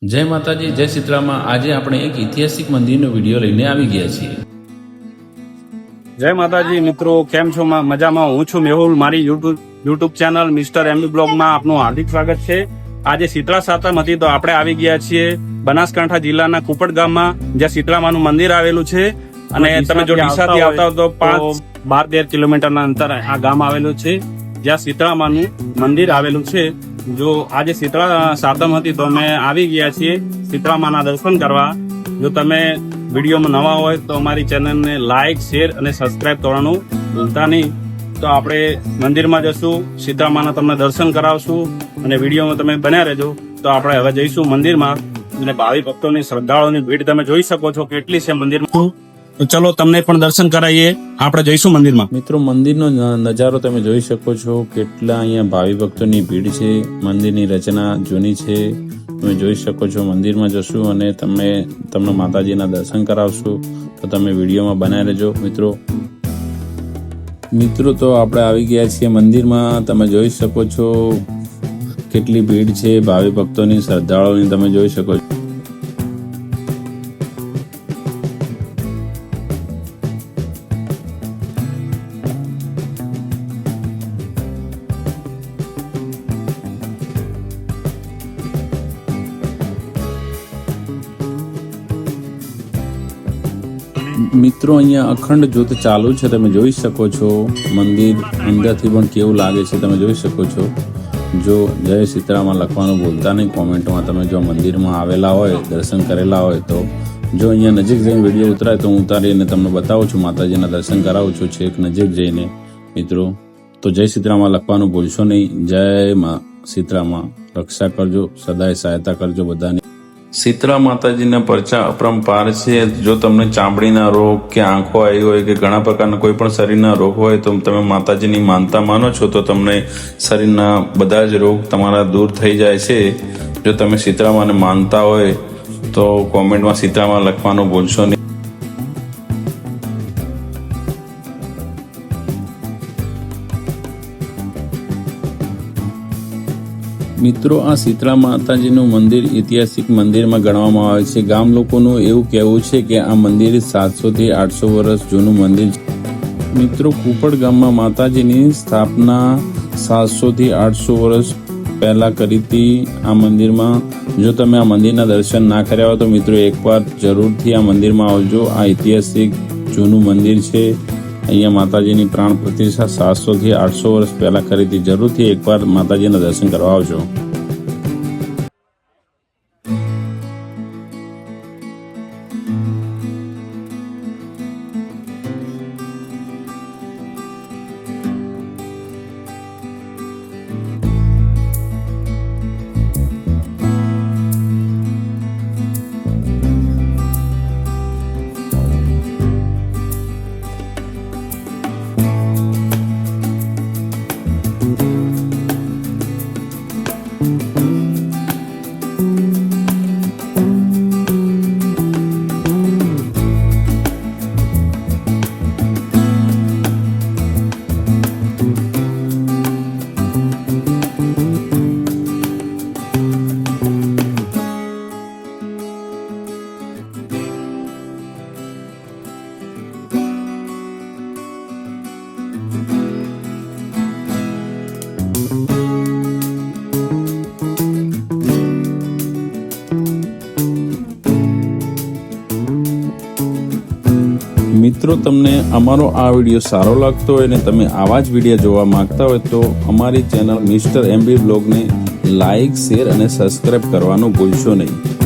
જય માતાજી, જય સીતરામાં। આજે આપણે એક ઐતિહાસિક મંદિરનો વિડીયો લઈને આવી ગયા છીએ। જય માતાજી મિત્રો, કેમ છો? મજામાં? હું છું મેહુલ। મારી યુટ્યુબ ચેનલ મિસ્ટર એમબી બ્લોગમાં આપનું હાર્દિક સ્વાગત છે। આજે શીતળા સાતમ હતી તો આપણે આવી ગયા છીએ બનાસકાંઠા જિલ્લાના કુપડ ગામમાં, જ્યાં શીતળામાનું મંદિર આવેલું છે। અને તમે જો ડીસાથી આવતા હો તો 5-12 કિલોમીટરના અંતરે આ ગામ આવેલું છે, જ્યાં શીતળામાનું મંદિર આવેલું છે। જો આજે શીતળા સાતમ હતી તો અમે આવી ગયા છીએ શીતળામાના દર્શન કરવા। જો તમે વિડીયોમાં નવા હોય તો અમારી ચેનલને લાઇક, શેર અને સબસ્ક્રાઇબ કરવાનું ભૂલતા નહીં। તો આપણે મંદિરમાં જશું, શીતળામાના તમને દર્શન કરાવશું અને વિડીયોમાં તમે બન્યા રહેજો। તો આપણે હવે જઈશું મંદિરમાં અને ભાવિ ભક્તોની શ્રદ્ધાળુઓની ભીડ તમે જોઈ શકો છો કેટલી છે મંદિરમાં। તો ચલો તમને પણ દર્શન કરાવીએ, આપણે જઈશું મંદિરમાં। મિત્રો, મંદિરનો નજારો તમે જોઈ શકો છો, કેટલા અહીંયા ભાવિ ભક્તોની ભીડ છે। મંદિરની રચના જૂની છે, તમે જોઈ શકો છો। મંદિરમાં જશું અને તમને માતાજીના દર્શન કરાવશું, તો તમે વિડીયોમાં બનાવી રહેજો મિત્રો। તો આપણે આવી ગયા છીએ મંદિરમાં, તમે જોઈ શકો છો કેટલી ભીડ છે ભાવિ ભક્તોની, શ્રદ્ધાળુઓની, તમે જોઈ શકો છો। મિત્રો, અહીંયા અખંડ જ્યોત ચાલુ છે, તમે જોઈ શકો છો। મંદિર અંદરથી પણ કેવું લાગે છે તમે જોઈ શકો છો। જો જય સીતરામાં લખવાનું ભૂલતા નહીં કોમેન્ટમાં। તમે જો મંદિરમાં આવેલા હોય, દર્શન કરેલા હોય તો જો અહીંયા નજીક જઈને વિડીયો ઉતરાય તો હું ઉતારીને તમને બતાવું છું, માતાજીના દર્શન કરાવું છું છેક નજીક જઈને મિત્રો। તો જય સીતરામાં લખવાનું ભૂલશો નહીં। જય મા સીતરામાં, રક્ષા કરજો, સદાય સહાયતા કરજો બધાની। શીતળા માતાજીના પરચા અપરંપાર છે। જો તમને ચામડીના રોગ કે આંખો આવી હોય કે ઘણા પ્રકારના કોઈ પણ શરીરના રોગ હોય તો તમે માતાજીની માનતા માનો છો તો તમને શરીરના બધા જ રોગ તમારા દૂર થઈ જાય છે। જો તમે શીતળામાને માનતા હોય તો કોમેન્ટમાં શીતળામાં લખવાનું ભૂલશો નહીં। મિત્રો, આ શીતળા માતાજીનું મંદિર ઐતિહાસિક મંદિરમાં ગણવામાં આવે છે। ગામ લોકોનું એવું કહેવું છે કે આ મંદિર 700 થી 800 વર્ષ જૂનું મંદિર છે। મિત્રો, કુપડ ગામમાં માતાજીની સ્થાપના 700 થી 800 વર્ષ પહેલા કરી હતી આ મંદિરમાં। જો તમે આ મંદિરના દર્શન ના કર્યા હોય તો મિત્રો એકવાર જરૂરથી આ મંદિરમાં આવજો। આ ઐતિહાસિક જૂનું મંદિર છે। અહીંયા માતાજીની પ્રાણ પ્રતિષ્ઠા 700 થી 800 વર્ષ પહેલા કરી હતી। જરૂરથી એકવાર માતાજીના દર્શન કરવા આવજો। મિત્રો, તમને અમારો આ વિડીયો સારો લાગતો હોય અને તમે આવા જ વિડીયો જોવા માંગતા હોય તો અમારી ચેનલ મિસ્ટર એમબી બ્લોગને લાઇક, શેર અને સબસ્ક્રાઇબ કરવાનું ભૂલશો નહીં।